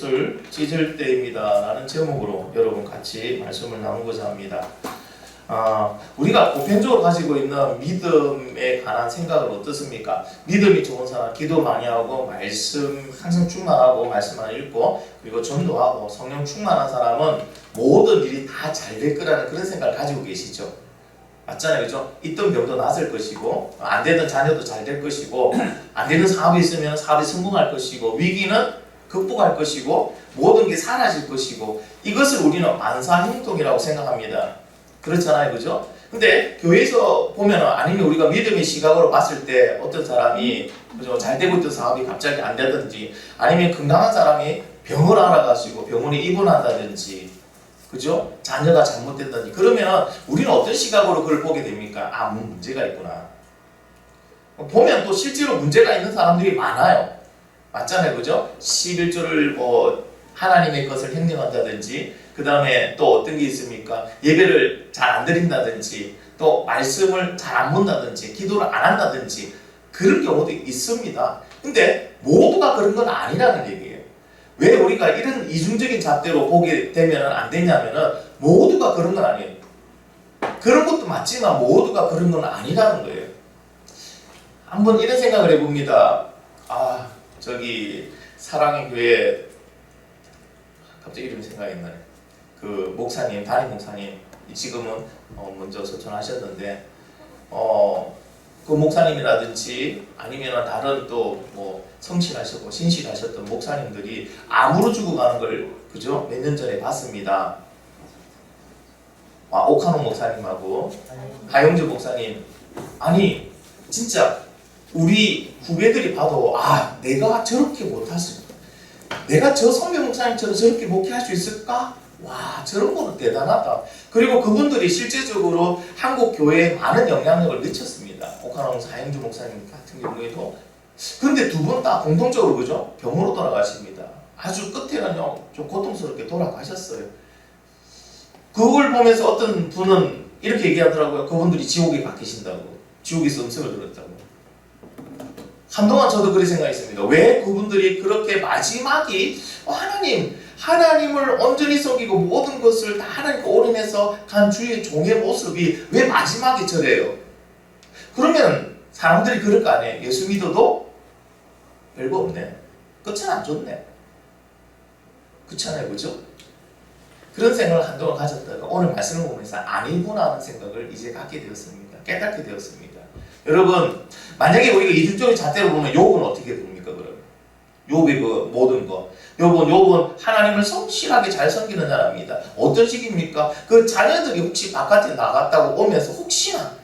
옷을 찢을 때입니다 라는 제목으로 여러분 같이 말씀을 나누고자 합니다. 우리가 보편적으로 가지고 있는 믿음에 관한 생각은 어떻습니까? 믿음이 좋은 사람, 기도 많이 하고 말씀 항상 충만하고 말씀 많이 읽고 그리고 전도하고 성령 충만한 사람은 모든 일이 다 잘 될 거라는 그런 생각을 가지고 계시죠. 맞잖아요, 그죠? 있던 병도 나을 것이고 안 되던 자녀도 잘 될 것이고 안 되는 사업이 있으면 사업이 성공할 것이고 위기는 극복할 것이고 모든 게 사라질 것이고 이것을 우리는 만사형통이라고 생각합니다. 그렇잖아요, 그죠? 근데 교회에서 보면은 아니면 우리가 믿음의 시각으로 봤을 때 어떤 사람이 그죠? 잘 되고 있던 사업이 갑자기 안 되든지 아니면 건강한 사람이 병을 알아가지고 병원에 입원한다든지 그죠? 자녀가 잘못된다든지 그러면 우리는 어떤 시각으로 그걸 보게 됩니까? 문제가 있구나. 보면 또 실제로 문제가 있는 사람들이 많아요. 맞잖아요, 그죠? 11조를 하나님의 것을 행령한다든지 그 다음에 또 어떤 게 있습니까? 예배를 잘 안 드린다든지 또 말씀을 잘 안 본다든지 기도를 안 한다든지 그런 경우도 있습니다. 근데 모두가 그런 건 아니라는 얘기예요. 왜 우리가 이런 이중적인 잣대로 보게 되면 안 되냐면은 모두가 그런 건 아니에요. 그런 것도 맞지만 모두가 그런 건 아니라는 거예요. 한번 이런 생각을 해봅니다. 사랑의 교회 갑자기 이름이 생각이 안 나네. 그 목사님, 담임 목사님 지금은 먼저 서천하셨는데 그 목사님이라든지 아니면 다른 또 성실하셨고 신실하셨던 목사님들이 암으로 죽어가는 걸 그죠? 몇 년 전에 봤습니다. 오카노 목사님하고 하영주 목사님 아니 진짜 우리 후배들이 봐도 내가 저렇게 못할 수 내가 저 선배 목사님처럼 저렇게 목회할 수 있을까? 와 저런 거는 대단하다. 그리고 그분들이 실제적으로 한국 교회에 많은 영향력을 미쳤습니다. 오카노 목사, 하영주 목사님 같은 경우에도. 근데 두 분 다 공통적으로 그죠? 병으로 돌아가십니다. 아주 끝에는요 좀 고통스럽게 돌아가셨어요. 그걸 보면서 어떤 분은 이렇게 얘기하더라고요. 그분들이 지옥에 가 계신다고. 지옥에서 음성을 들었다고. 한동안 저도 그렇게 생각했습니다. 왜 그분들이 그렇게 마지막이 하나님을 온전히 섬기고 모든 것을 다 하나님께 올인해서 간 주의 종의 모습이 왜 마지막에 저래요? 그러면 사람들이 그럴 거 아니에요. 예수 믿어도 별거 없네. 끝은 안 좋네. 그렇잖아요, 그죠? 그런 생각을 한동안 가졌다가 오늘 말씀을 보면서 아니구나 하는 생각을 이제 갖게 되었습니다. 깨닫게 되었습니다. 여러분, 만약에 우리가 이중적인 잣대로 보면 욥은 어떻게 봅니까, 그럼? 욥의 그 모든 것. 욥은 하나님을 성실하게 잘 섬기는 사람입니다. 어떤 식입니까? 그 자녀들이 혹시 바깥에 나갔다고 오면서 혹시나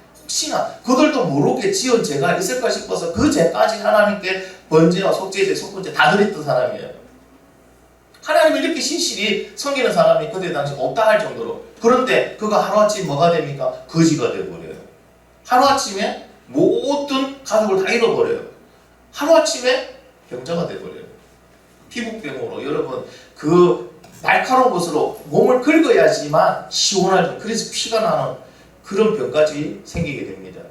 그들도 모르게 지은 죄가 있을까 싶어서 그 죄까지 하나님께 번제와 속죄제, 속건제 다 드렸던 사람이에요. 하나님을 이렇게 신실히 섬기는 사람이 그때 당시 없다 할 정도로. 그런데 그가 하루아침 뭐가 됩니까? 거지가 되어버려요. 하루아침에 모든 가족을 다 잃어버려요. 하루아침에 병자가 되어버려요. 피부병으로. 여러분 그 날카로운 것으로 몸을 긁어야지만 시원하죠. 그래서 피가 나는 그런 병까지 생기게 됩니다.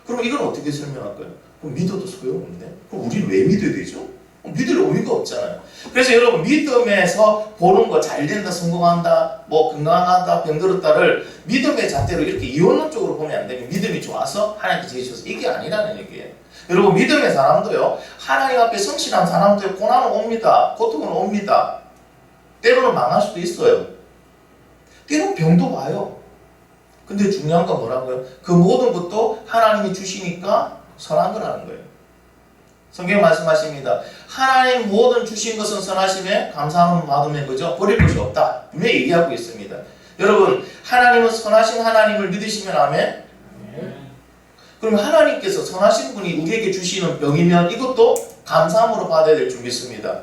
그럼 이건 어떻게 설명할까요? 그럼 믿어도 소용없네. 그럼 우리는 왜 믿어야 되죠? 믿을 의미가 없잖아요. 그래서 여러분 믿음에서 보는 거 잘된다, 성공한다, 건강하다, 병들었다를 믿음의 잣대로 이렇게 이원론적으로 보면 안 되면 믿음이 좋아서 하나님께 제시해서 이게 아니라는 얘기예요. 여러분 믿음의 사람도요 하나님 앞에 성실한 사람도요 고난은 옵니다. 고통은 옵니다. 때로는 망할 수도 있어요. 때로는 병도 와요. 근데 중요한 건 뭐라고요? 그 모든 것도 하나님이 주시니까 선한 거라는 거예요. 성경 말씀하십니다. 하나님 모든 주신 것은 선하심에 감사함을 받으면 그죠? 버릴 것이 없다. 분명히 얘기하고 있습니다. 여러분 하나님은 선하신 하나님을 믿으시면 아멘? 그럼 하나님께서 선하신 분이 우리에게 주시는 병이면 이것도 감사함으로 받아야 될 줄 믿습니다.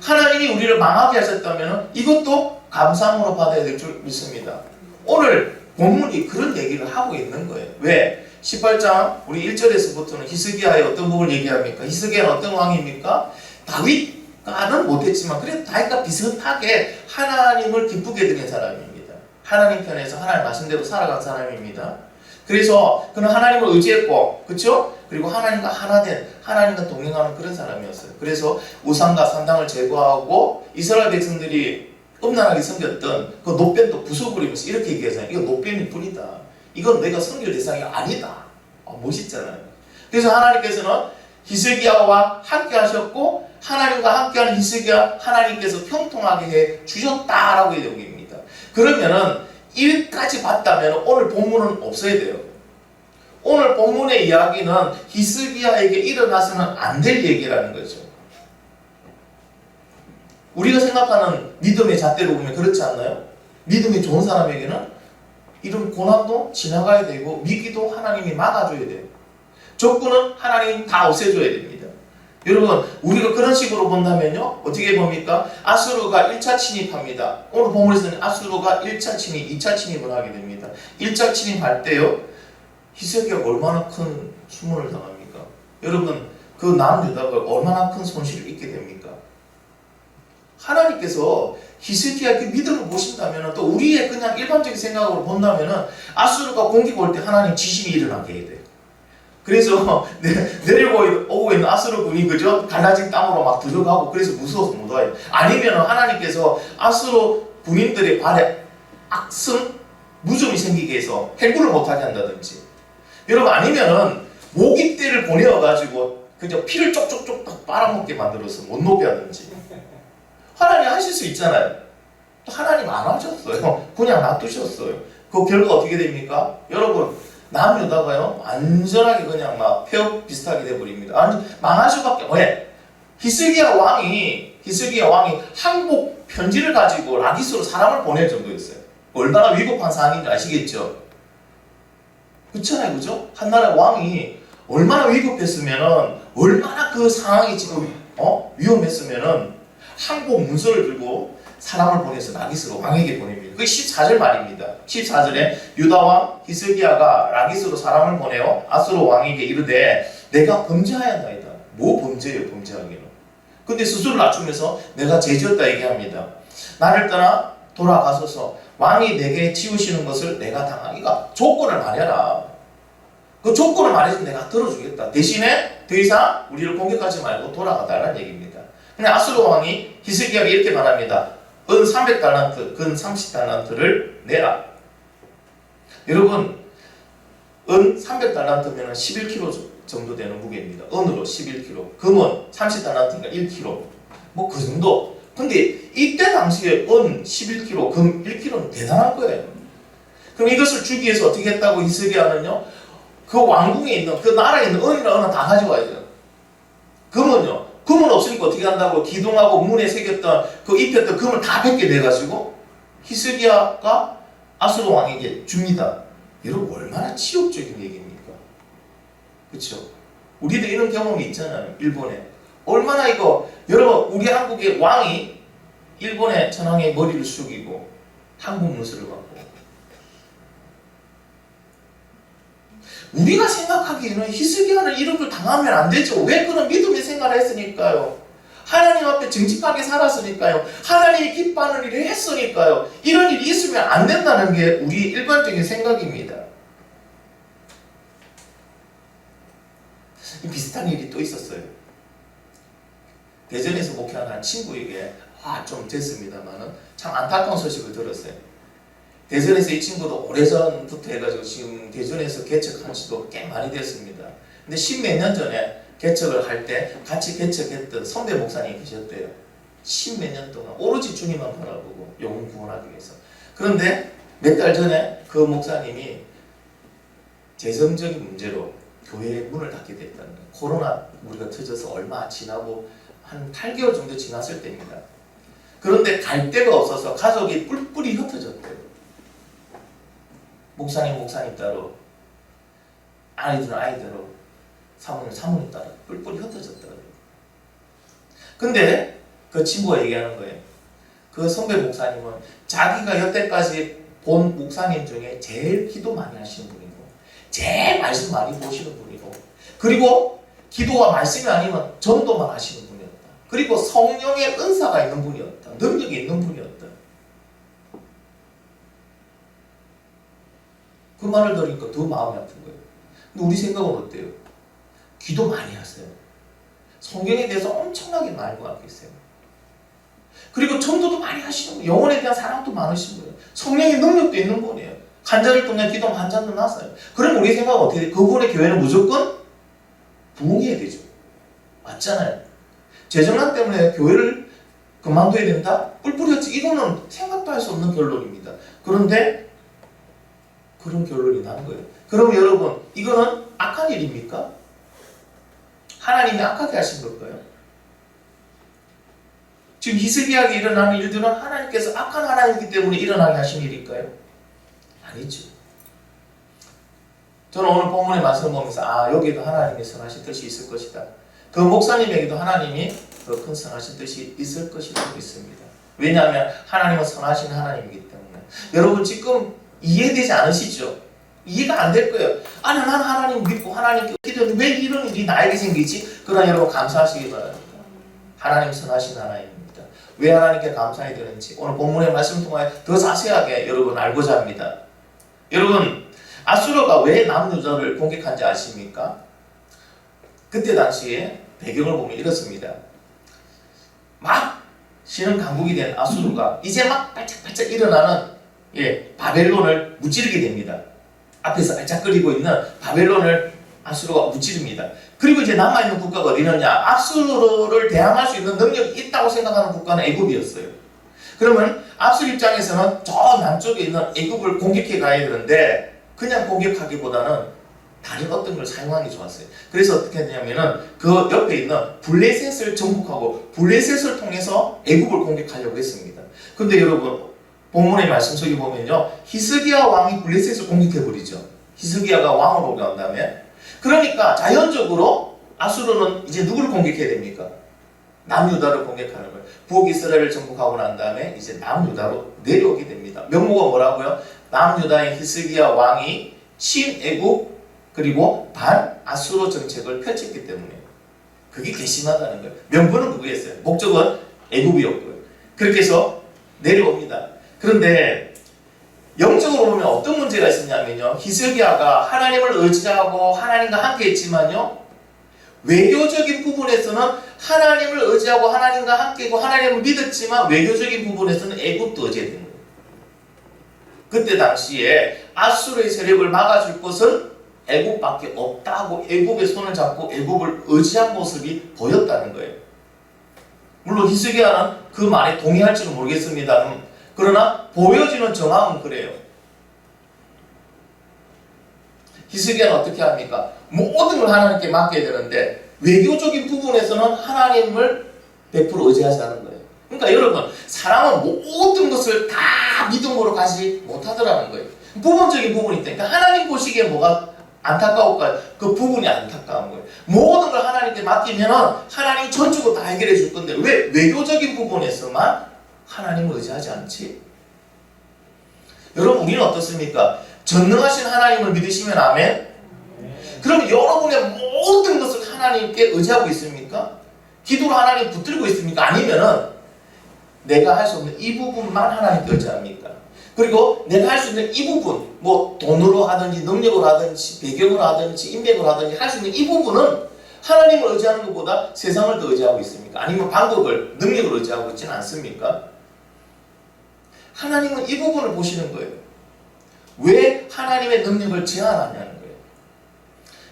하나님이 우리를 망하게 하셨다면 이것도 감사함으로 받아야 될 줄 믿습니다. 오늘 본문이 그런 얘기를 하고 있는 거예요. 왜? 18장 우리 1절에서부터는 히스기야의 어떤 부분을 얘기합니까? 히스기야는 어떤 왕입니까? 다윗과는 못했지만 그래도 다윗과 비슷하게 하나님을 기쁘게 드린 사람입니다. 하나님 편에서 하나님 말씀대로 살아간 사람입니다. 그래서 그는 하나님을 의지했고, 그렇죠? 그리고 하나님과 하나 된, 하나님과 동행하는 그런 사람이었어요. 그래서 우상과 산당을 제거하고 이스라엘 백성들이 음란하게 섬겼던 그 노뱀도 부숴버리면서 이렇게 얘기해서 이거 노뱀일 뿐이다. 이건 내가 섬길 대상이 아니다. 멋있잖아요. 그래서 하나님께서는 히스기야와 함께 하셨고, 하나님과 함께하는 히스기야 하나님께서 형통하게 해 주셨다라고 얘기합니다. 그러면은 1까지 봤다면 오늘 본문은 없어야 돼요. 오늘 본문의 이야기는 히스기야에게 일어나서는 안 될 얘기라는 거죠. 우리가 생각하는 믿음의 잣대로 보면 그렇지 않나요? 믿음이 좋은 사람에게는 이런 고난도 지나가야 되고 위기도 하나님이 막아줘야 돼요. 적군은 하나님 다 없애줘야 됩니다. 여러분, 우리가 그런 식으로 본다면요, 어떻게 봅니까? 아수르가 1차 침입합니다. 오늘 본문에서는 아수르가 1차 침입, 2차 침입을 하게 됩니다. 1차 침입할 때요, 히스기야가 얼마나 큰 수문을 당합니까? 여러분, 그 남유다가 얼마나 큰 손실을 입게 됩니까? 하나님께서 히스기야에게 믿음을 보신다면, 또 우리의 그냥 일반적인 생각으로 본다면 아수르가 공격 올 때 하나님 지심이 일어나게 해야 돼요. 그래서 내려오고 있는 아수르 군이 그죠? 갈라진 땅으로 막 들어가고, 그래서 무서워서 못 와요. 아니면 하나님께서 아수르 군인들의 발에 악성 무좀이 생기게 해서 해구를 못하게 한다든지, 여러분, 아니면은 모기떼를 보내어가지고 그냥 피를 쪽쪽쪽 빨아먹게 만들어서 못 녹게 하든지. 하나님 하실 수 있잖아요. 또 하나님 안 하셨어요. 그냥 놔두셨어요. 그 결과 어떻게 됩니까? 여러분, 남유다가요 완전하게 그냥 막 폐업 비슷하게 돼버립니다. 아니, 망할 수밖에. 왜? 히스기야 왕이 항복 편지를 가지고 라기스로 사람을 보낼 정도였어요. 얼마나 위급한 상황인지 아시겠죠? 그렇잖아요, 그죠? 한나라의 왕이 얼마나 위급했으면은, 얼마나 그 상황이 지금 위험했으면은 항복 문서를 들고 사람을 보내서 라기스로 왕에게 보냅니다. 그게 14절 말입니다. 14절에 유다왕 히스기야가 라기스로 사람을 보내어 아수르 왕에게 이르되 내가 범죄하였나이다. 뭐 범죄예요, 범죄하기는. 근데 스스로 낮추면서 내가 죄지었다 얘기합니다. 나를 떠나 돌아가소서. 왕이 내게 지우시는 것을 내가 당하기가. 조건을 말해라. 그 조건을 말해서 내가 들어주겠다. 대신에 더 이상 우리를 공격하지 말고 돌아가 달라는 얘기입니다. 근데 아수르 왕이 히스기야에게 이렇게 말합니다. 은 300달란트, 근 30달란트를 내라. 여러분, 은 300달란트면 11kg 정도 되는 무게입니다. 은으로 11kg. 금은 30달란트니까 1kg. 뭐 그 정도. 근데 이때 당시에 은 11kg, 금 1kg는 대단한 거예요. 그럼 이것을 주기 위해서 어떻게 했다고 히스기야는요? 그 왕궁에 있는, 그 나라에 있는 은이나 은은 다 가져와야 돼요. 금은요? 금은 없으니까 어떻게 한다고? 기둥하고 문에 새겼던 그 입혔던 금을 다 벗겨내가지고 히스기야가 아수르 왕에게 줍니다. 여러분, 얼마나 치욕적인 얘기입니까? 그렇죠? 우리도 이런 경험이 있잖아요. 일본에 얼마나 이거, 여러분, 우리 한국의 왕이 일본의 천황의 머리를 숙이고 한국 문서를 받고, 우리가 생각하기에는 히스기야는 이런 걸 당하면 안 되죠. 왜? 그런 믿음의 생활을 했으니까요. 하나님 앞에 정직하게 살았으니까요. 하나님이 기뻐하는 일을 했으니까요. 이런 일이 있으면 안 된다는 게 우리 일반적인 생각입니다. 비슷한 일이 또 있었어요. 대전에서 목회하는 한 친구에게 좀 됐습니다만은 참 안타까운 소식을 들었어요. 대전에서 이 친구도 오래전부터 해가지고 지금 대전에서 개척한 지도 꽤 많이 됐습니다. 근데 10몇 년 전에 개척을 할 때 같이 개척했던 선배 목사님이 계셨대요. 10몇 년 동안 오로지 주님만 바라보고 영혼 구원하기 위해서. 그런데 몇 달 전에 그 목사님이 재정적인 문제로 교회의 문을 닫게 됐다는 거예요. 코로나 우리가 터져서 얼마 지나고 한 8개월 정도 지났을 때입니다. 그런데 갈 데가 없어서 가족이 뿔뿔이 흩어졌대요. 목사님 따로, 아이들은 아이대로, 사모님 따로 뿔뿔이 흩어졌더라고요. 근데 그 친구가 얘기하는 거예요. 그 선배 목사님은 자기가 여태까지 본 목사님 중에 제일 기도 많이 하시는 분이고, 제일 말씀 많이 보시는 분이고, 그리고 기도가 말씀이 아니면 전도만 하시는 분이었다. 그리고 성령의 은사가 있는 분이었다. 능력이 있는 분이었다. 그 말을 들으니까 더 마음이 아픈 거예요. 근데 우리 생각은 어때요? 기도 많이 하세요. 성경에 대해서 엄청나게 알고 갖고 있어요. 그리고 전도도 많이 하시는 거예요. 영혼에 대한 사랑도 많으신 거예요. 성령의 능력도 있는 분이에요. 간절을 통해 기도하면 한 잔도 났어요. 그럼 우리 생각은 어떻게 돼요? 그분의 교회는 무조건 부흥해야 되죠. 맞잖아요. 재정난 때문에 교회를 그만둬야 된다? 뿔뿔이었지. 이거는 생각도 할 수 없는 결론입니다. 그런데 그런 결론이 나는 거예요. 그럼 여러분, 이거는 악한 일입니까? 하나님이 악하게 하신 걸까요? 지금 히스기야에게 일어나는 일들은 하나님께서 악한 하나님이기 때문에 일어나게 하신 일일까요? 아니죠. 저는 오늘 본문의 말씀을 보면서 여기도 하나님의 선하신 뜻이 있을 것이다. 그 목사님에게도 하나님이 더 큰 선하신 뜻이 있을 것이라고 믿습니다. 왜냐하면 하나님은 선하신 하나님이기 때문에. 여러분 지금 이해되지 않으시죠? 이해가 안 될 거예요. 아니 난 하나님 믿고 하나님께 기도했는데 왜 이런 일이 나에게 생기지? 그러나 여러분 감사하시기 바랍니다. 하나님 선하신 하나님입니다. 왜 하나님께 감사해야 되는지 오늘 본문의 말씀을 통해 더 자세하게 여러분 알고자 합니다. 여러분 아수르가 왜 남유다를 공격한지 아십니까? 그때 당시에 배경을 보면 이렇습니다. 막 신흥 강국이 된 아수르가 이제 막 발짝발짝 일어나는 바벨론을 무찌르게 됩니다. 앞에서 발짝거리고 있는 바벨론을 아수르가 무찌릅니다. 그리고 이제 남아있는 국가가 어디느냐? 아수르를 대항할 수 있는 능력이 있다고 생각하는 국가는 애굽이었어요. 그러면 아수르 입장에서는 저 남쪽에 있는 애굽을 공격해 가야 되는데 그냥 공격하기보다는 다른 어떤 걸 사용하는 게 좋았어요. 그래서 어떻게 했냐면은 그 옆에 있는 블레셋을 정복하고 블레셋을 통해서 애굽을 공격하려고 했습니다. 근데 여러분 본문의 말씀 속에 보면요, 히스기야 왕이 블레셋을 공격해버리죠. 히스기야가 왕으로 간 다음에. 그러니까 자연적으로 아수르는 이제 누구를 공격해야 됩니까? 남유다를 공격하는 거예요. 북이스라엘을 정복하고 난 다음에 이제 남유다로 내려오게 됩니다. 명목은 뭐라고요? 남유다의 히스기야 왕이 친애굽 그리고 반아수르 정책을 펼쳤기 때문에 그게 괘씸하다는 거예요. 명분은 그거였어요. 목적은 애굽이었고요. 그렇게 해서 내려옵니다. 그런데 영적으로 보면 어떤 문제가 있었냐면요, 히스기야가 하나님을 의지하고 하나님과 함께 했지만요, 외교적인 부분에서는 하나님을 의지하고 하나님과 함께 있고 하나님을 믿었지만 외교적인 부분에서는 애굽도 의지했던 거예요. 그때 당시에 아수르의 세력을 막아줄 것은 애굽밖에 없다고 애굽의 손을 잡고 애굽을 의지한 모습이 보였다는 거예요. 물론 히스기야는 그 말에 동의할지는 모르겠습니다. 그러나 보여지는 정황은 그래요. 히스기야는 어떻게 합니까? 모든 걸 하나님께 맡겨야 되는데 외교적인 부분에서는 하나님을 100% 의지하지 않은 거예요. 그러니까 여러분, 사람은 모든 것을 다 믿음으로 가지 못하더라는 거예요. 부분적인 부분이 있다. 그러니까 하나님 보시기에 뭐가 안타까울까요? 그 부분이 안타까운 거예요. 모든 걸 하나님께 맡기면은 하나님이 전적으로 다 해결해 줄 건데 왜 외교적인 부분에서만 하나님을 의지하지 않지? 여러분, 우리는 어떻습니까? 전능하신 하나님을 믿으시면 아멘? 그럼 여러분의 모든 것을 하나님께 의지하고 있습니까? 기도로 하나님 붙들고 있습니까? 아니면은 내가 할 수 없는 이 부분만 하나님께 의지합니까? 그리고 내가 할 수 있는 이 부분, 뭐 돈으로 하든지 능력으로 하든지 배경으로 하든지 인맥으로 하든지 할 수 있는 이 부분은 하나님을 의지하는 것보다 세상을 더 의지하고 있습니까? 아니면 방법을, 능력을 의지하고 있지는 않습니까? 하나님은 이 부분을 보시는 거예요. 왜 하나님의 능력을 제한하냐는 거예요.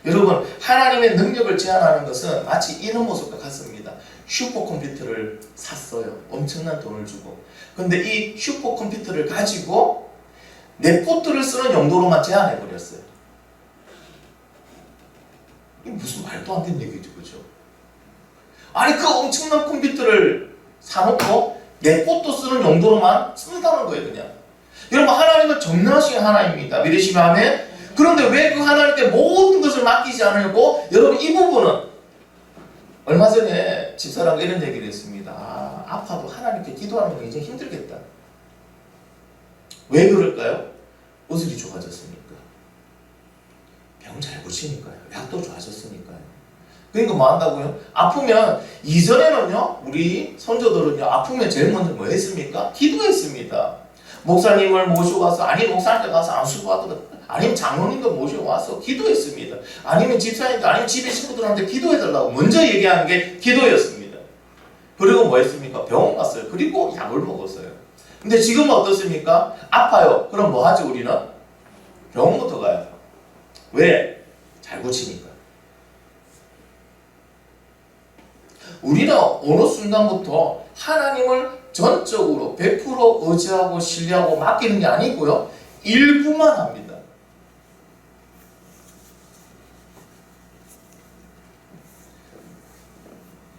여러분, 하나님의 능력을 제한하는 것은 마치 이런 모습과 같습니다. 슈퍼컴퓨터를 샀어요. 엄청난 돈을 주고. 근데 이 슈퍼컴퓨터를 가지고 넷포트를 쓰는 용도로만 제한해버렸어요. 이게 무슨 말도 안 되는 얘기죠, 그죠? 아니, 그 엄청난 컴퓨터를 사놓고 넷포트 쓰는 용도로만 쓴다는 거예요, 그냥. 여러분, 하나님은 전능하신 하나님입니다. 믿으시면 아멘? 그런데 왜 그 하나님께 모든 것을 맡기지 않으려고? 여러분, 이 부분은 얼마 전에 집사람과 이런 얘기를 했습니다. 아파도 하나님께 기도하는 거 이제 힘들겠다. 왜 그럴까요? 의술이 좋아졌으니까. 병 잘 고치니까요. 약도 좋아졌으니까요. 그러니까 뭐 한다고요? 아프면, 이전에는요, 우리 선조들은요, 아프면 제일 먼저 뭐 했습니까? 기도했습니다. 목사님을 모시고 가서, 아니, 목사님한테 가서 안수 아니면 장로님도 모셔와서 기도했습니다. 아니면 집사님도 아니면 집에 친구들한테 기도해달라고 먼저 얘기하는 게 기도였습니다. 그리고 뭐 했습니까? 병원 갔어요. 그리고 약을 먹었어요. 근데 지금은 어떻습니까? 아파요. 그럼 뭐 하죠 우리는? 병원부터 가요. 왜? 잘 고치니까. 우리는 어느 순간부터 하나님을 전적으로 100% 의지하고 신뢰하고 맡기는 게 아니고요. 일부만 합니다.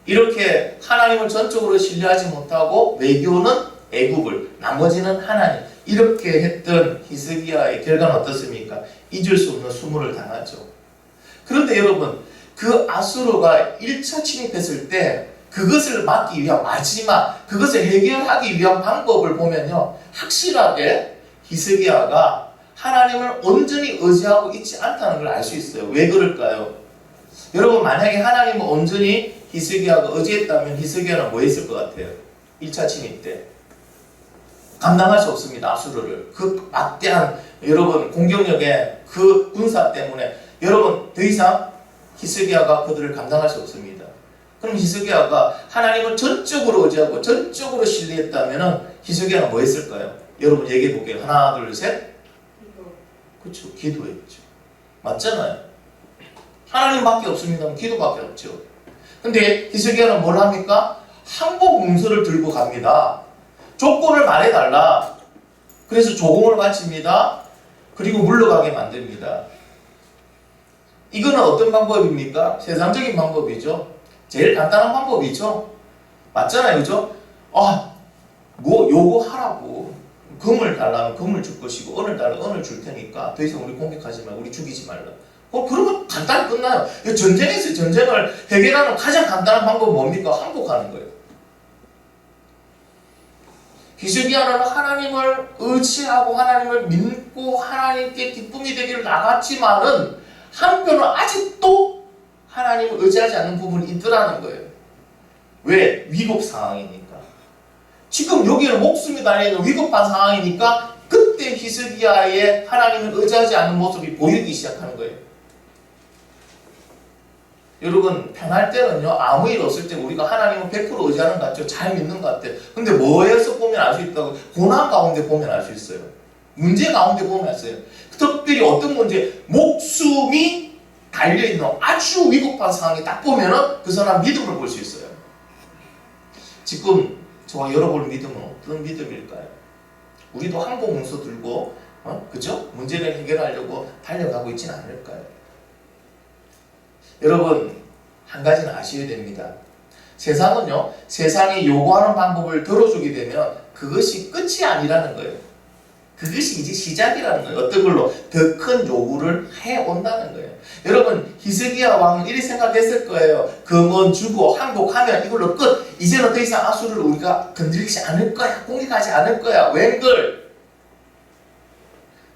이렇게 하나님을 전적으로 신뢰하지 못하고 외교는 애굽을, 나머지는 하나님, 이렇게 했던 히스기야의 결과는 어떻습니까? 잊을 수 없는 수모를 당하죠. 그런데 여러분, 그 아수르가 1차 침입했을 때 그것을 막기 위한 마지막, 그것을 해결하기 위한 방법을 보면요, 확실하게 히스기야가 하나님을 온전히 의지하고 있지 않다는 걸 알 수 있어요. 왜 그럴까요? 여러분, 만약에 하나님을 온전히 히스기야가 의지했다면 히스기야는 뭐 했을 것 같아요? 1차 침입 때 감당할 수 없습니다. 아수르를. 그 막대한 여러분 공격력의 그 군사 때문에 여러분 더 이상 히스기야가 그들을 감당할 수 없습니다. 그럼 히스기야가 하나님을 전적으로 의지하고 전적으로 신뢰했다면 히스기야는 뭐 했을까요? 여러분 얘기해 볼게요. 하나 둘 셋. 그렇죠. 기도했죠. 맞잖아요. 하나님밖에 없습니다. 기도밖에 없죠. 근데 히스기야는 뭘 합니까? 항복 문서를 들고 갑니다. 조건을 말해달라. 그래서 조공을 바칩니다. 그리고 물러가게 만듭니다. 이거는 어떤 방법입니까? 세상적인 방법이죠. 제일 간단한 방법이죠. 맞잖아요. 그죠? 뭐 요구하라고. 금을 달라면 금을 줄 것이고 은을 달라면 은을 줄 테니까 더 이상 우리 공격하지 말고 우리 죽이지 말라. 그러면 간단히 끝나요. 전쟁에서 전쟁을 해결하는 가장 간단한 방법은 뭡니까? 항복하는 거예요. 히스기야는 하나님을 의지하고 하나님을 믿고 하나님께 기쁨이 되기를 나갔지만은 한편으로 아직도 하나님을 의지하지 않는 부분이 있더라는 거예요. 왜? 위급 상황이니까. 지금 여기는 목숨이 달려있는 위급한 상황이니까 그때 히스기야의 하나님을 의지하지 않는 모습이 보이기 시작하는 거예요. 여러분 편할 때는요 아무 일 없을 때 우리가 하나님을 100% 의지하는 것 같죠. 잘 믿는 것 같아요. 근데 뭐에서 보면 알 수 있다고? 고난 가운데 보면 알 수 있어요. 문제 가운데 보면 알 수 있어요. 특별히 어떤 문제, 목숨이 달려있는 아주 위급한 상황이 딱 보면은 그 사람 믿음을 볼 수 있어요. 지금 저와 여러분 믿음은 어떤 믿음일까요? 우리도 항복 문서 들고 그죠? 문제를 해결하려고 달려가고 있지는 않을까요? 여러분 한 가지는 아셔야 됩니다. 세상은요 세상이 요구하는 방법을 들어주게 되면 그것이 끝이 아니라는 거예요. 그것이 이제 시작이라는 거예요. 어떤 걸로 더 큰 요구를 해온다는 거예요. 여러분 히스기야 왕은 이렇게 생각했을 거예요. 금은 주고 항복하면 이걸로 끝. 이제는 더 이상 아수르를 우리가 건드리지 않을 거야. 공격하지 않을 거야. 웬걸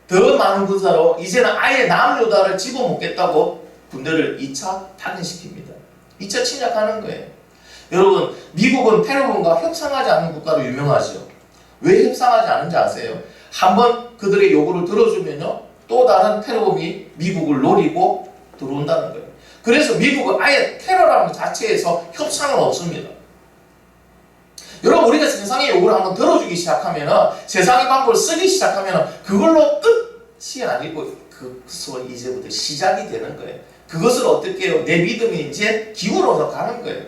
더 많은 군사로 이제는 아예 남유다를 집어먹겠다고 군대를 2차 파견시킵니다. 2차 침략하는 거예요. 여러분 미국은 테러범과 협상하지 않는 국가로 유명하죠. 왜 협상하지 않는지 아세요? 한번 그들의 요구를 들어주면요 또 다른 테러범이 미국을 노리고 들어온다는 거예요. 그래서 미국은 아예 테러라는 자체에서 협상은 없습니다. 여러분 우리가 세상의 요구를 한번 들어주기 시작하면 세상의 방법을 쓰기 시작하면 그걸로 끝이 아니고 그것은 이제부터 시작이 되는 거예요. 그것을 어떻게 해요? 내 믿음이 이제 기울어서 가는 거예요.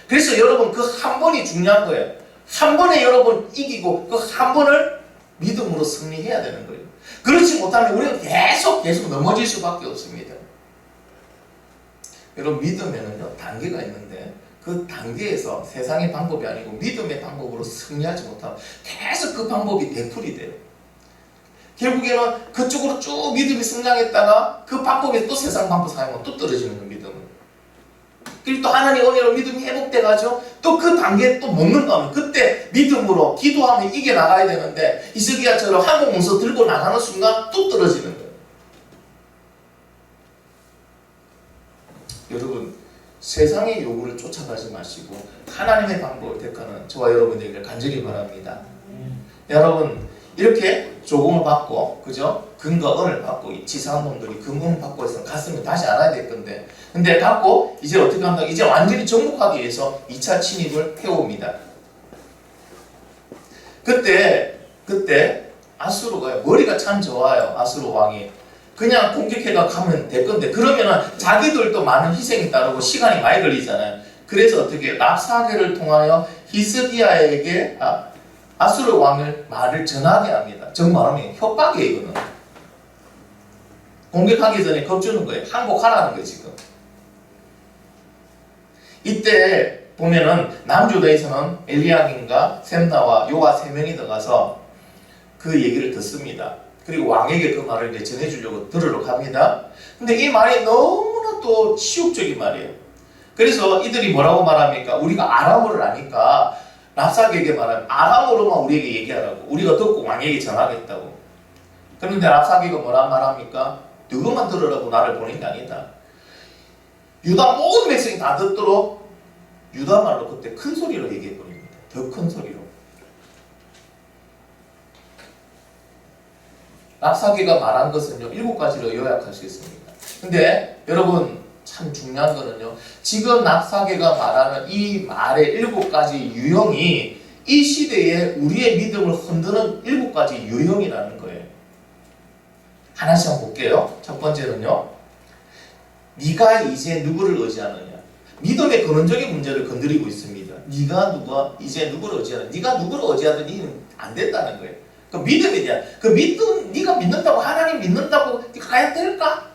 그래서 여러분 그 한 번이 중요한 거예요. 한 번에 여러분 이기고 그 한 번을 믿음으로 승리해야 되는 거예요. 그렇지 못하면 우리는 계속 넘어질 수밖에 없습니다. 여러분 믿음에는요 단계가 있는데 그 단계에서 세상의 방법이 아니고 믿음의 방법으로 승리하지 못하면 계속 그 방법이 되풀이 돼요. 결국에는 그쪽으로 쭉 믿음이 성장했다가 그 방법에 또 세상 방법 사용하면 또 떨어지는 거예요. 믿음은. 그리고 또 하나님 은혜로 믿음이 회복돼가지고 또 그 단계에 또 못 넘어가면 그때 믿음으로 기도하면 이겨나가야 되는데 히스기야처럼 항복 문서 들고 나가는 순간 또 떨어지는 거예요. 여러분 세상의 요구를 쫓아가지 마시고 하나님의 방법을 택하는 저와 여러분에게 간절히 바랍니다. 여러분 이렇게 조공을 받고, 그죠? 금과 은을 받고, 이 치사한 놈들이 금은 받고 해서 갔으면 다시 알아야 될 건데, 근데 갖고 이제 어떻게 한다? 이제 완전히 정복하기 위해서 2차 침입을 해옵니다. 그때 아수르가 머리가 참 좋아요. 아수르 왕이 그냥 공격해가 가면 될 건데, 그러면은 자기들도 많은 희생이 따르고 시간이 많이 걸리잖아요. 그래서 어떻게 랍사게를 통하여 히스기야에게 아수르 왕을 말을 전하게 합니다. 정말하면 협박이에요. 이거는 공격하기 전에 겁주는 거예요. 항복하라는 거예요. 지금 이때 보면은 남주다에서는 엘리야긴과 셈나와 요아 3명이 들어가서 그 얘기를 듣습니다. 그리고 왕에게 그 말을 이제 전해주려고 들으러 갑니다. 근데 이 말이 너무나 또 치욕적인 말이에요. 그래서 이들이 뭐라고 말합니까? 우리가 아람어를 아니까 랍사게에게 말하면 아람어로만 우리에게 얘기하라고, 우리가 듣고 왕에게 전하겠다고. 그런데 랍사게가 뭐라 말합니까? 너희만 들으라고 나를 보낸 게 아니다. 유다 모든 백성이 다 듣도록 유다 말로 그때 큰 소리로 얘기해 버립니다. 더 큰 소리로. 랍사게가 말한 것은요 7가지로 요약할 수 있습니다. 근데 여러분 참 중요한 거는요, 지금 랍사게가 말하는 이 말의 7가지 유형이 이 시대에 우리의 믿음을 흔드는 7가지 유형이라는 거예요. 하나씩 한번 볼게요. 첫 번째는요, 네가 이제 누구를 의지하느냐. 믿음의 근원적인 문제를 건드리고 있습니다. 네가 이제 누구를 의지하느냐. 네가 누구를 의지하더니 안 된다는 거예요. 그 믿음에 대한 네가 믿는다고, 하나님 믿는다고 가야 될까?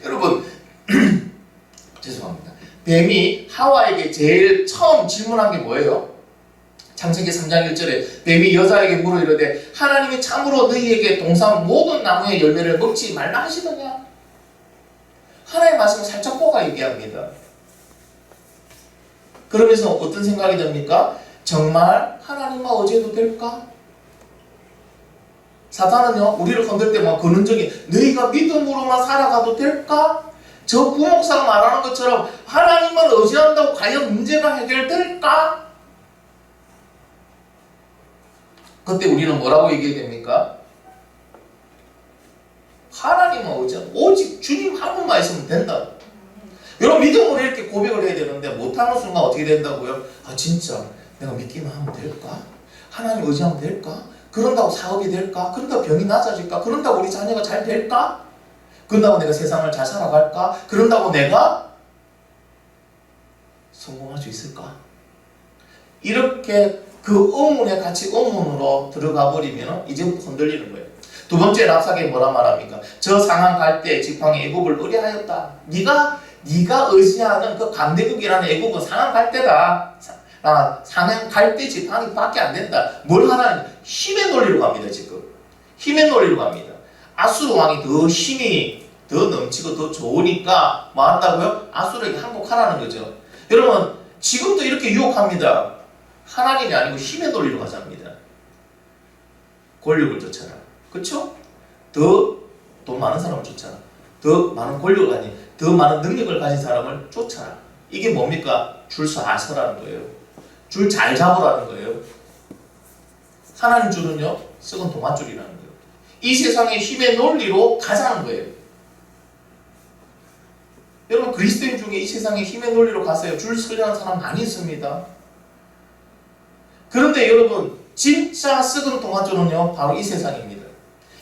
여러분 죄송합니다. 뱀이 하와에게 제일 처음 질문한 게 뭐예요? 창세기 3장 1절에 뱀이 여자에게 물어 이르되 하나님이 참으로 너희에게 동산 모든 나무의 열매를 먹지 말라 하시더냐? 하나님의 말씀을 살짝 뽀가 얘기합니다. 그러면서 어떤 생각이 듭니까? 정말 하나님과 의지해도 될까? 사탄은요 우리를 건들 때만 근원적인 너희가 믿음으로만 살아가도 될까? 저 구목사가 말하는 것처럼 하나님만 의지한다고 과연 문제가 해결될까? 그때 우리는 뭐라고 얘기해야 됩니까? 하나님만 의지하고 오직 주님 한 분만 있으면 된다. 여러분 믿음으로 이렇게 고백을 해야 되는데 못하는 순간 어떻게 된다고요? 진짜 내가 믿기만 하면 될까? 하나님 의지하면 될까? 그런다고 사업이 될까? 그런다고 병이 나아질까? 그런다고 우리 자녀가 잘 될까? 그런다고 내가 세상을 잘 살아갈까? 그런다고 내가 성공할 수 있을까? 이렇게 그 의문에 같이 의문으로 들어가 버리면 이제부터 흔들리는 거예요. 두 번째 랍사게 뭐라 말합니까? 저 상한 갈 때 지팡이 애굽을 의뢰하였다. 네가 의지하는 그 강대국이라는 애굽은 상한 갈 때다. 상한 갈 때 지팡이 밖에 안 된다. 뭘 하나는 힘의 논리로 갑니다. 지금 힘의 논리로 갑니다. 아수르 왕이 더 힘이 더 넘치고 더 좋으니까 뭐 한다고요? 아수르에게 항복하라는 거죠. 여러분 지금도 이렇게 유혹합니다. 하나님이 아니고 힘의 논리로 가자합니다. 권력을 쫓아라. 그렇죠? 더 돈 많은 사람을 쫓아라. 더 많은 권력을 가진, 더 많은 능력을 가진 사람을 쫓아라. 이게 뭡니까? 줄 잘 서라는 거예요. 줄 잘 잡으라는 거예요. 하나님 줄은요 썩은 동아줄이라는 거예요. 이 세상의 힘의 논리로 가자는 거예요. 여러분 그리스도인 중에 이 세상의 힘의 논리로 가세요. 줄 서려는 사람 많이 있습니다. 그런데 여러분 진짜 썩은 동아줄은요 바로 이 세상입니다.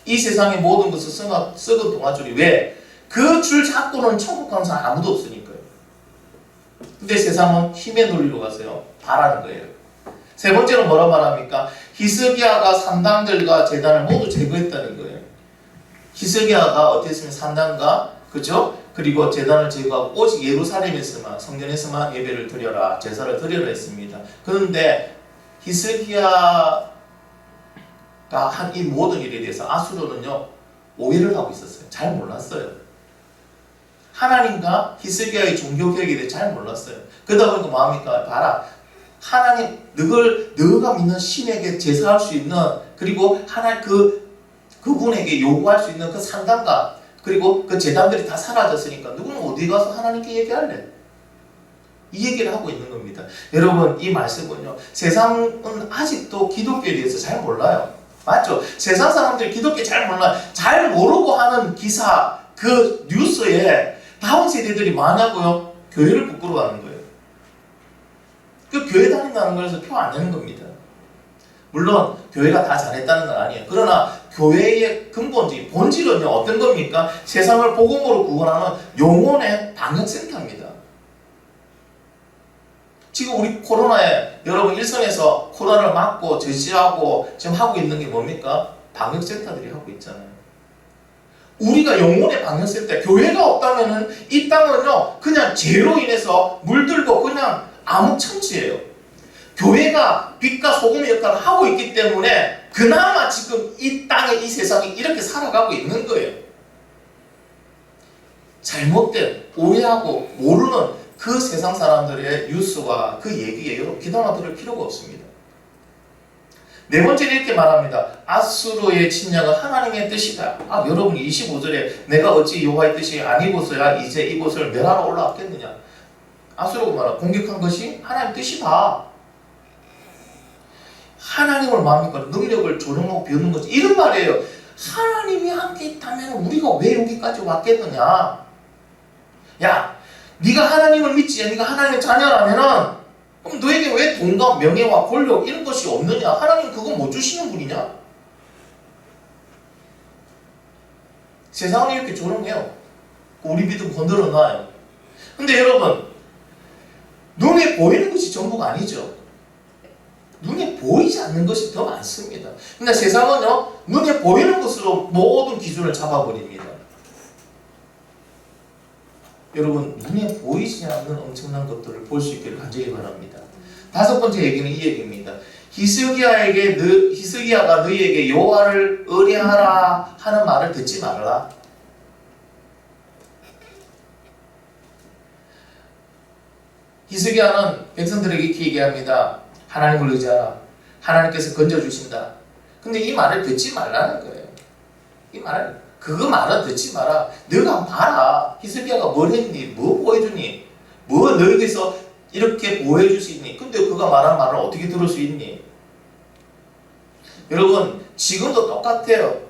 이 세상의 모든 것을 썩은 동아줄이 왜? 그 줄 잡고는 천국 가는 사람 아무도 없으니까요. 근데 세상은 힘의 논리로 가세요. 바라는 거예요. 세 번째로 뭐라 말합니까? 히스기야가 산당들과 제단을 모두 제거했다는 거예요. 히스기야가 어떻게 했으면 산당과 그죠? 그리고 제단을 제거하고 오직 예루살렘에서만 성전에서만 예배를 드려라 제사를 드려라 했습니다. 그런데 히스기야가 한 이 모든 일에 대해서 아수르는요 오해를 하고 있었어요. 잘 몰랐어요. 하나님과 히스기야의 종교 개혁에 대해 잘 몰랐어요. 그러다 보니까 뭐합니까? 봐라. 하나님, 너가 믿는 신에게 제사할 수 있는 그리고 그분에게 요구할 수 있는 그 산당과 그리고 그 제단들이 다 사라졌으니까 누구는 어디 가서 하나님께 얘기할래? 이 얘기를 하고 있는 겁니다. 여러분 이 말씀은요 세상은 아직도 기독교에 대해서 잘 몰라요. 맞죠? 세상 사람들이 기독교 잘 몰라, 잘 모르고 하는 기사, 그 뉴스에 다음 세대들이 뭐하냐고요? 교회를 부끄러워하는 거예요. 그 교회 다닌다는 거에서 표 안 내는 겁니다. 물론 교회가 다 잘했다는 건 아니에요. 그러나 교회의 근본적인 본질은요 어떤 겁니까? 세상을 복음으로 구원하는 영혼의 방역센터입니다. 지금 우리 코로나에 여러분 일선에서 코로나를 막고 저지하고 지금 하고 있는 게 뭡니까? 방역센터들이 하고 있잖아요. 우리가 영혼의 방역센터, 교회가 없다면은 이 땅은요 그냥 죄로 인해서 물들고 그냥 암흑천지예요. 교회가 빛과 소금의 역할을 하고 있기 때문에 그나마 지금 이 땅에 이 세상에 이렇게 살아가고 있는 거예요. 잘못된 오해하고 모르는 그 세상 사람들의 뉴스와 그 얘기에 여러분 귀담아 들을 필요가 없습니다. 네 번째는 이렇게 말합니다. 아수르의 침략은 하나님의 뜻이다. 여러분 25절에 내가 어찌 여호와의 뜻이 아니고서야 이제 이곳을 멸하러 올라왔겠느냐. 아수르가 말하 공격한 것이 하나님의 뜻이다. 하나님을 뭡니까? 능력을 조롱하고 비웃는 거지. 이런 말이에요. 하나님이 함께 있다면 우리가 왜 여기까지 왔겠느냐. 야, 네가 하나님을 믿지, 네가 하나님의 자녀라면은 그럼 너에게 왜 돈과 명예와 권력 이런 것이 없느냐? 하나님 그거 못 주시는 분이냐? 세상은 이렇게 조롱해요. 우리 믿음 건드려 놔요. 근데 여러분 눈에 보이는 것이 전부가 아니죠. 눈에 보이지 않는 것이 더 많습니다. 근데 세상은요 눈에 보이는 것으로 모든 기준을 잡아버립니다. 여러분 눈에 보이지 않는 엄청난 것들을 볼 수 있기를 간절히 바랍니다. 다섯 번째 얘기는 이 얘기입니다. 히스기야가 너희에게 여호와를 의뢰하라 하는 말을 듣지 말라. 히스기야는 백성들에게 이렇게 얘기합니다. 하나님을 의지하라. 하나님께서 건져주신다. 근데 이 말을 듣지 말라는 거예요. 이 말을, 그거 말은 듣지 마라. 너가 한번 봐라. 히스기야가 뭘 했니? 뭐 보여주니? 뭐 너에게서 이렇게 보여줄 수 있니? 근데 그가 말한 말을 어떻게 들을 수 있니? 여러분 지금도 똑같아요.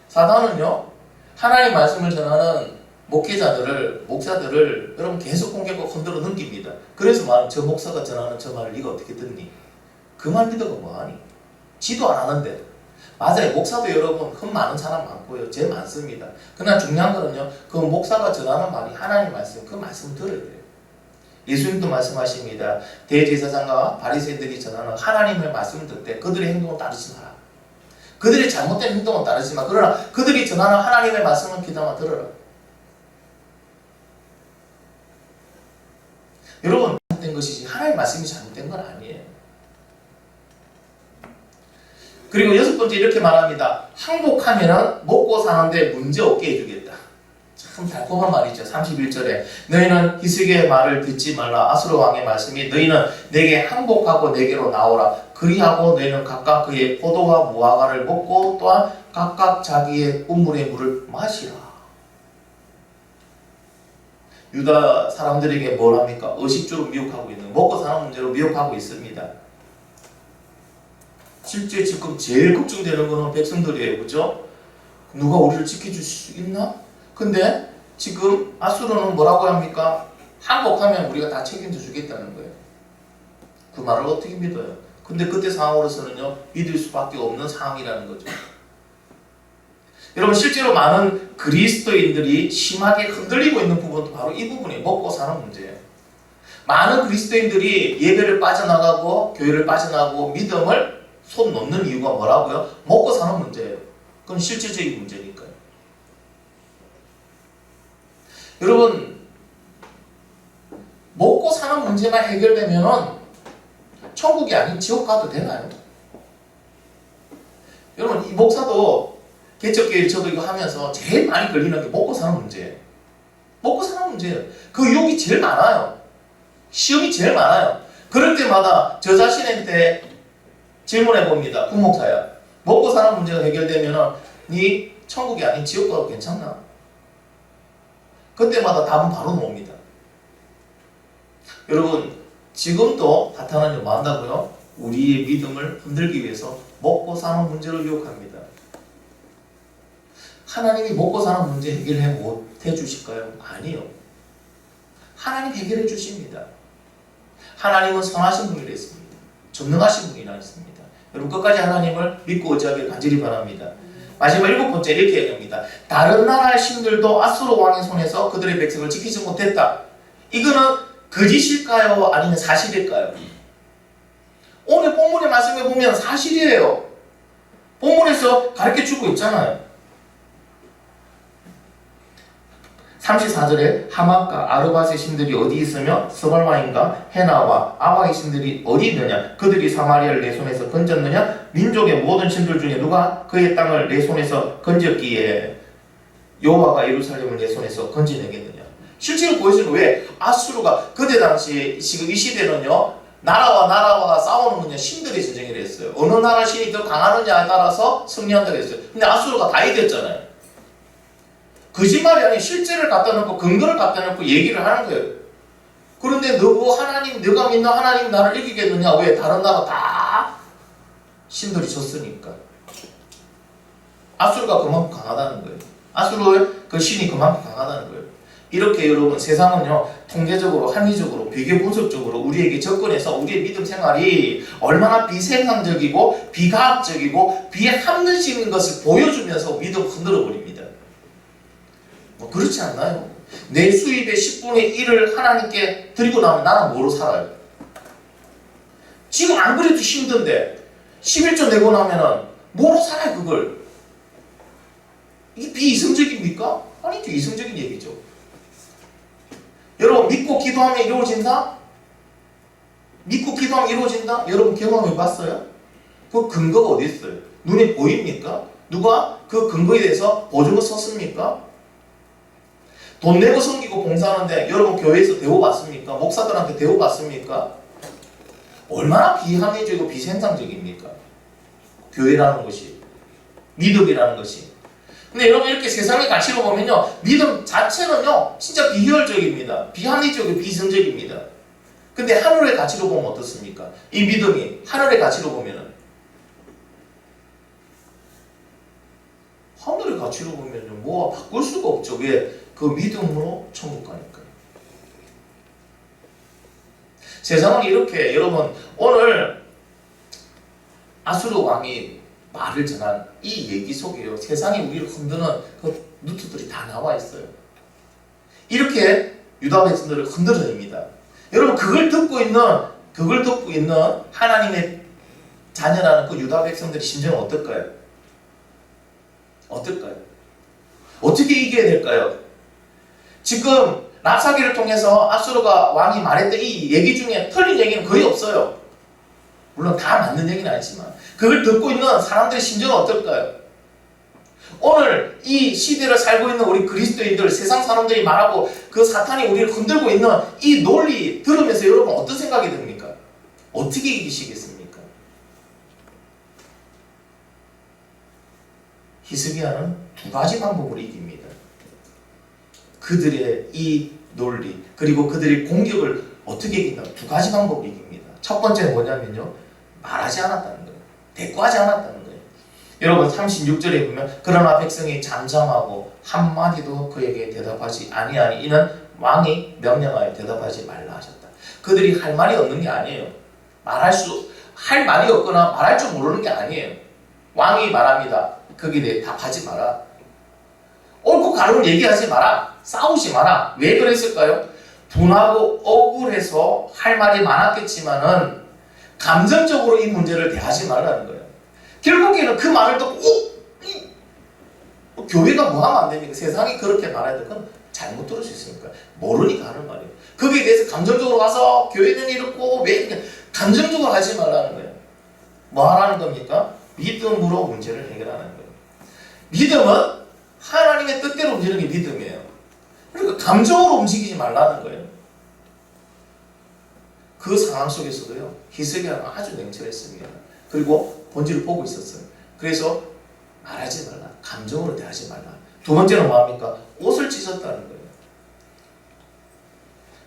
사단은요 하나님 말씀을 전하는 목사들을 여러분 계속 공격하고 흔들어 넘깁니다. 그래서 말은 저 목사가 전하는 저 말을 네가 어떻게 듣니? 그 말 믿어가 뭐하니? 지도 안 하는데. 맞아요. 목사도 여러분 흠 많은 사람 많고요. 죄 많습니다. 그러나 중요한 거는요. 그 목사가 전하는 말이 하나님 말씀, 그 말씀을 들어야 돼요. 예수님도 말씀하십니다. 대제사장과 바리새인들이 전하는 하나님의 말씀을 듣을 때 그들의 행동을 따르지 마라. 그들의 잘못된 행동은 따르지 마. 그러나 그들이 전하는 하나님의 말씀은 귀담아 들어라. 여러분 잘못된 것이지 하나님의 말씀이 잘못된 건 아니에요. 그리고 여섯 번째 이렇게 말합니다. 항복하면 먹고 사는데 문제 없게 해주겠다. 참 달콤한 말이죠. 31절에 너희는 히스기야의 말을 듣지 말라. 아수르 왕의 말씀이 너희는 내게 항복하고 내게로 나오라. 그리하고 너희는 각각 그의 포도와 무화과를 먹고 또한 각각 자기의 운물의 물을 마시라. 유다 사람들에게 뭘 합니까? 의식주로 미혹하고 있는, 먹고 사는 문제로 미혹하고 있습니다. 실제 지금 제일 걱정되는 거는 백성들이에요. 그죠? 누가 우리를 지켜줄 수 있나? 근데 지금 아수르는 뭐라고 합니까? 항복하면 우리가 다 책임져 주겠다는 거예요. 그 말을 어떻게 믿어요? 근데 그때 상황으로서는요 믿을 수밖에 없는 상황이라는 거죠. 여러분 실제로 많은 그리스도인들이 심하게 흔들리고 있는 부분도 바로 이 부분이에요. 먹고 사는 문제예요. 많은 그리스도인들이 예배를 빠져나가고 교회를 빠져나가고 믿음을 손 놓는 이유가 뭐라고요? 먹고 사는 문제예요. 그건 실질적인 문제니까요. 여러분 먹고 사는 문제만 해결되면은 천국이 아닌 지옥 가도 되나요? 여러분 이 목사도 개척교회 저도 이거 하면서 제일 많이 걸리는 게 먹고 사는 문제예요. 먹고 사는 문제예요. 그 유혹이 제일 많아요. 시험이 제일 많아요. 그럴 때마다 저 자신한테 질문해 봅니다. 부목사야, 먹고 사는 문제가 해결되면 네 천국이 아닌 지옥 가도 괜찮나? 그때마다 답은 바로 나옵니다. 여러분 지금도 사탄은 뭐 한다고요? 우리의 믿음을 흔들기 위해서 먹고 사는 문제를 유혹합니다. 하나님이 먹고 사는 문제 해결해 못 해주실까요? 아니요. 하나님 해결해 주십니다. 하나님은 선하신 분이랬습니다. 전능하신 분이라했습니다. 여러분 끝까지 하나님을 믿고 의지하길 간절히 바랍니다. 마지막 7번째 이렇게 얘기합니다. 다른 나라의 신들도 아수르 왕의 손에서 그들의 백성을 지키지 못했다. 이거는 거짓일까요? 아니면 사실일까요? 오늘 본문의 말씀에 보면 사실이에요. 본문에서 가르쳐주고 있잖아요. 34절에 하맛과 아르밧의 신들이 어디 있으며 스발마인과 헤나와 아바의 신들이 어디 있느냐? 그들이 사마리아를 내 손에서 건졌느냐? 민족의 모든 신들 중에 누가 그의 땅을 내 손에서 건졌기에 여호와가 예루살렘을 내 손에서 건지내겠느냐? 실제로 보여주는 왜 아수르가 그때 당시 지금 이 시대는요 나라와 나라가 싸우는 신들의 전쟁이라 했어요. 어느 나라 신이 더 강하느냐에 따라서 승리한다고 했어요. 근데 아수르가 다 이겼잖아요. 거짓말이 아니라 실제를 갖다 놓고 근거를 갖다 놓고 얘기를 하는 거예요. 그런데 너고 하나님, 너가 믿는 하나님 나를 이기겠느냐? 왜? 다른 나라 다 신들이 졌으니까. 아수르가 그만큼 강하다는 거예요. 아수르의 그 신이 그만큼 강하다는 거예요. 이렇게 여러분 세상은요 통계적으로 합리적으로 비교 분석적으로 우리에게 접근해서 우리의 믿음 생활이 얼마나 비생산적이고 비과학적이고 비합리적인 것을 보여주면서 믿음 흔들어 버립니다. 그렇지 않나요? 내 수입의 10분의 1을 하나님께 드리고 나면 나는 뭐로 살아요? 지금 안 그래도 힘든데 11조 내고 나면은 뭐로 살아요 그걸? 이게 비이성적입니까? 아니죠. 이성적인 얘기죠. 여러분 믿고 기도하면 이루어진다? 믿고 기도하면 이루어진다? 여러분 경험해 봤어요? 그 근거가 어디 있어요? 눈에 보입니까? 누가 그 근거에 대해서 보증을 썼습니까? 돈 내고 섬기고 봉사하는데 여러분 교회에서 대우받습니까? 목사들한테 대우받습니까? 얼마나 비합리적이고 비생산적입니까? 교회라는 것이 믿음이라는 것이. 근데 여러분 이렇게 세상의 가치로 보면요 믿음 자체는요 진짜 비효율적입니다. 비합리적이고 비이성적입니다. 근데 하늘의 가치로 보면 어떻습니까? 이 믿음이 하늘의 가치로 보면은 하늘의 가치로 보면요 뭐가 바꿀 수가 없죠. 왜? 그 믿음으로 천국 가니까요. 세상은 이렇게 여러분 오늘 아수르 왕이 말을 전한 이 얘기 속에요. 세상이 우리를 흔드는 그 루트들이 다 나와 있어요. 이렇게 유다 백성들을 흔들어냅니다. 여러분 그걸 듣고 있는 하나님의 자녀라는 그 유다 백성들의 심정은 어떨까요? 어떨까요? 어떻게 이겨야 될까요? 지금 랍사기를 통해서 아수르가 왕이 말했던 이 얘기 중에 틀린 얘기는 거의 없어요. 물론 다 맞는 얘기는 아니지만 그걸 듣고 있는 사람들의 심정은 어떨까요? 오늘 이 시대를 살고 있는 우리 그리스도인들 세상 사람들이 말하고 그 사탄이 우리를 흔들고 있는 이 논리 들으면서 여러분 어떤 생각이 듭니까? 어떻게 이기시겠습니까? 히스기야는 두 가지 방법으로 이깁니다. 그들의 이 논리 그리고 그들의 공격을 어떻게 이긴다? 두 가지 방법으로 이깁니다. 첫 번째는 뭐냐면요 말하지 않았다는 거예요. 대꾸하지 않았다는 거예요. 여러분 36절에 보면 그러나 백성이 잠잠하고 한마디도 그에게 대답하지 아니하니 이는 왕이 명령하여 대답하지 말라 하셨다. 그들이 할 말이 없는 게 아니에요. 할 말이 없거나 말할 줄 모르는 게 아니에요. 왕이 말합니다. 거기에 대해 답하지 마라. 옳고 가름을 얘기하지 마라. 싸우지 마라. 왜 그랬을까요? 분하고 억울해서 할 말이 많았겠지만은 감정적으로 이 문제를 대하지 말라는 거예요. 결국에는 그 말을 듣고 교회가 뭐 하면 안 됩니까? 세상이 그렇게 말해도 그건 잘못 들을 수 있으니까 모르니까 하는 말이에요. 거기에 대해서 감정적으로 가서 교회는 이렇고 왜 감정적으로 하지 말라는 거예요. 뭐 하라는 겁니까? 믿음으로 문제를 해결하는 거예요. 믿음은 하나님의 뜻대로 움직이는 게 믿음이에요. 그러니까 감정으로 움직이지 말라는 거예요. 그 상황 속에서도요 히스기야는 아주 냉철했습니다. 그리고 본질을 보고 있었어요. 그래서 말하지 말라. 감정으로 대하지 말라. 두 번째는 뭐합니까? 옷을 찢었다는 거예요.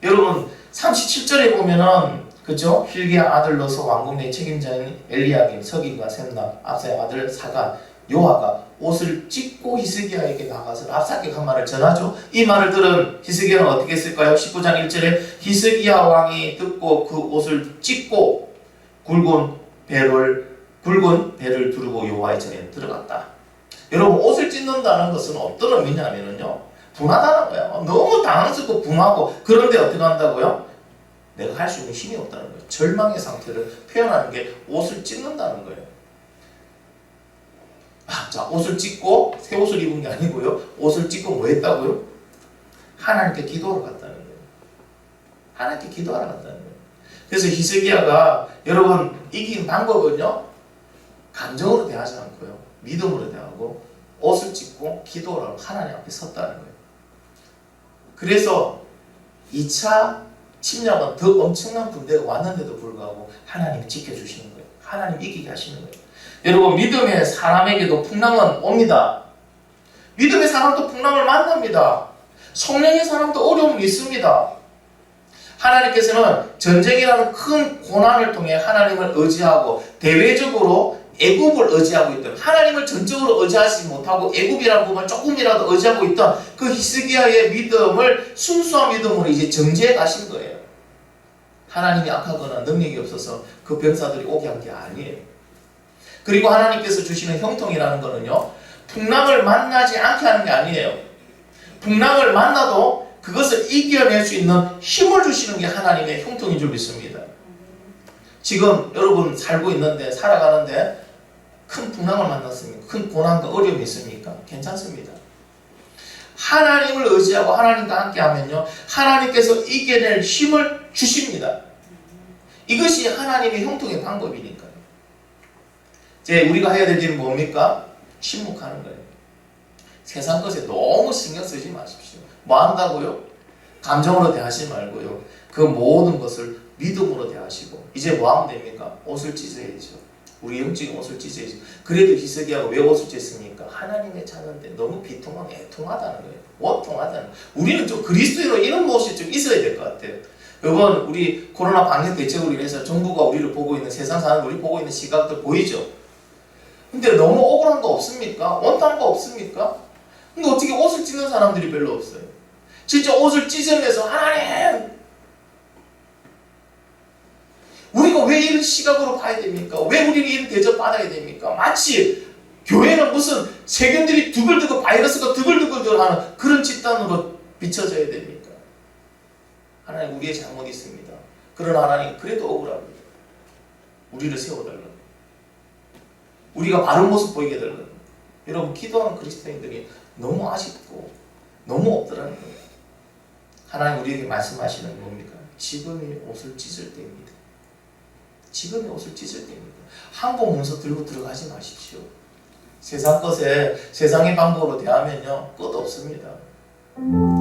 여러분 37절에 보면은 그죠? hil기야 아들로서 왕궁 내 책임자인 엘리야김, 서기가 셈나, 압사의 아들 사간, 요아가 옷을 찢고 히스기야에게 나가서 랍사께 한 말을 전하죠. 이 말을 들은 히스기야는 어떻게 했을까요? 19장 1절에 히스기야 왕이 듣고 그 옷을 찢고 굵은 배를 두르고 여호와의 전에 들어갔다. 여러분, 옷을 찢는다는 것은 어떤 의미냐면요, 분하다는 거예요. 너무 당황스럽고 분하고, 그런데 어떻게 한다고요? 내가 할 수 있는 힘이 없다는 거예요. 절망의 상태를 표현하는 게 옷을 찢는다는 거예요. 자, 옷을 찢고 새 옷을 입은 게 아니고요, 옷을 찢고 뭐 했다고요? 하나님께 기도하러 갔다는 거예요. 하나님께 기도하러 갔다는 거예요. 그래서 히스기야가 여러분 이긴 방법은요, 감정으로 대하지 않고요, 믿음으로 대하고 옷을 찢고 기도하러 하나님 앞에 섰다는 거예요. 그래서 2차 침략은 더 엄청난 군대가 왔는데도 불구하고 하나님이 지켜주시는 거예요. 하나님 이기게 하시는 거예요. 여러분, 믿음의 사람에게도 풍랑은 옵니다. 믿음의 사람도 풍랑을 만납니다. 성령의 사람도 어려움이 있습니다. 하나님께서는 전쟁이라는 큰 고난을 통해 하나님을 의지하고 대외적으로 애굽을 의지하고 있던, 하나님을 전적으로 의지하지 못하고 애굽이라는 부분을 조금이라도 의지하고 있던 그 히스기야의 믿음을 순수한 믿음으로 이제 정지해 가신 거예요. 하나님이 악하거나 능력이 없어서 그 병사들이 오게 한 게 아니에요. 그리고 하나님께서 주시는 형통이라는 거는요, 풍랑을 만나지 않게 하는 게 아니에요. 풍랑을 만나도 그것을 이겨낼 수 있는 힘을 주시는 게 하나님의 형통인 줄 믿습니다. 지금 여러분 살고 있는데, 살아가는데 큰 풍랑을 만났습니까? 큰 고난과 어려움이 있습니까? 괜찮습니다. 하나님을 의지하고 하나님과 함께 하면요, 하나님께서 이겨낼 힘을 주십니다. 이것이 하나님의 형통의 방법이니까요. 이제 우리가 해야 될 일은 뭡니까? 침묵하는 거예요. 세상 것에 너무 신경 쓰지 마십시오. 뭐 한다고요? 감정으로 대하지 말고요, 그 모든 것을 믿음으로 대하시고, 이제 뭐 하면 됩니까? 옷을 찢어야죠. 우리 영적인 옷을 찢어야죠. 그래도 히스기야가 왜 옷을 찢습니까? 하나님의 자녀인데 너무 비통하고 애통하다는 거예요. 원통하다는 거예요. 우리는 좀 그리스도인으로 이런 모습이 좀 있어야 될 것 같아요. 이번 우리 코로나 방역 대책으로 인해서 정부가 우리를 보고 있는, 세상 사는 우리 보고 있는 시각들 보이죠? 근데 너무 억울한 거 없습니까? 원통한 거 없습니까? 근데 어떻게 옷을 찢는 사람들이 별로 없어요. 진짜 옷을 찢으면서 하나님, 우리가 왜 이런 시각으로 봐야 됩니까? 왜 우리는 이런 대접 받아야 됩니까? 마치 교회는 무슨 세균들이 두글두글, 바이러스가 두글두글 하는 그런 집단으로 비춰져야 됩니까? 하나님, 우리의 잘못이 있습니다. 그러나 하나님 그래도 억울합니다. 우리를 세워달라고, 우리가 바른 모습 보이게 해달라고. 여러분, 기도하는 그리스도인들이 너무 아쉽고 너무 없더라는 거예요. 하나님 우리에게 말씀하시는 겁니까? 지금이 옷을 찢을 때입니다. 지금이 옷을 찢을 때입니다. 한국 문서 들고 들어가지 마십시오. 세상 것에 세상의 방법으로 대하면요, 끝 없습니다.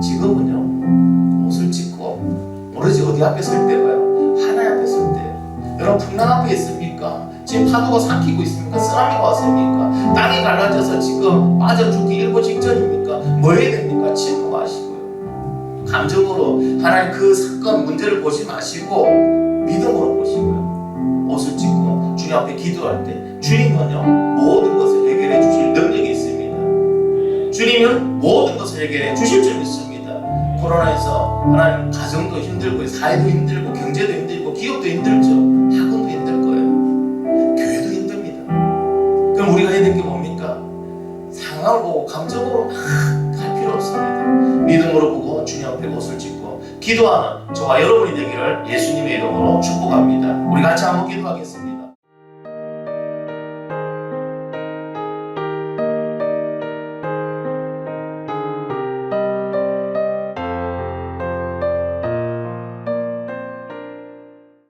지금은요, 옷을 찢고 오로지 어디 앞에 설 때가요? 하나님 앞에 설 때예요. 여러분, 풍랑 앞에 있습니까? 지금 파도가 삼키고 있습니까? 쓰나미가 왔습니까? 땅이 갈라져서 지금 빠져 죽기 일보 직전입니까? 뭐 해야 됩니까? 침묵하시고요, 감정으로 하나님 그 사건 문제를 보지 마시고 믿음으로 보시고요, 옷을 찢고 주님 앞에 기도할 때 주님은요, 모든 것을 해결해 주실 능력이 있습니다. 주님은 모든 것을 해결해 주실 줄 믿습니다. 코로나에서 하나님 가정도 힘들고 사회도 힘들고 경제도 힘들고 기업도 힘들죠. 학원도 힘들 거예요. 교회도 힘듭니다. 그럼 우리가 해야 될 게 뭡니까? 상황을 보고 감정으로 막 갈 필요 없습니다. 믿음으로 보고 주님 앞에 옷을 찢고 기도하는 저와 여러분이 되기를 예수님의 이름으로 축복합니다. 우리 같이 한번 기도하겠습니다.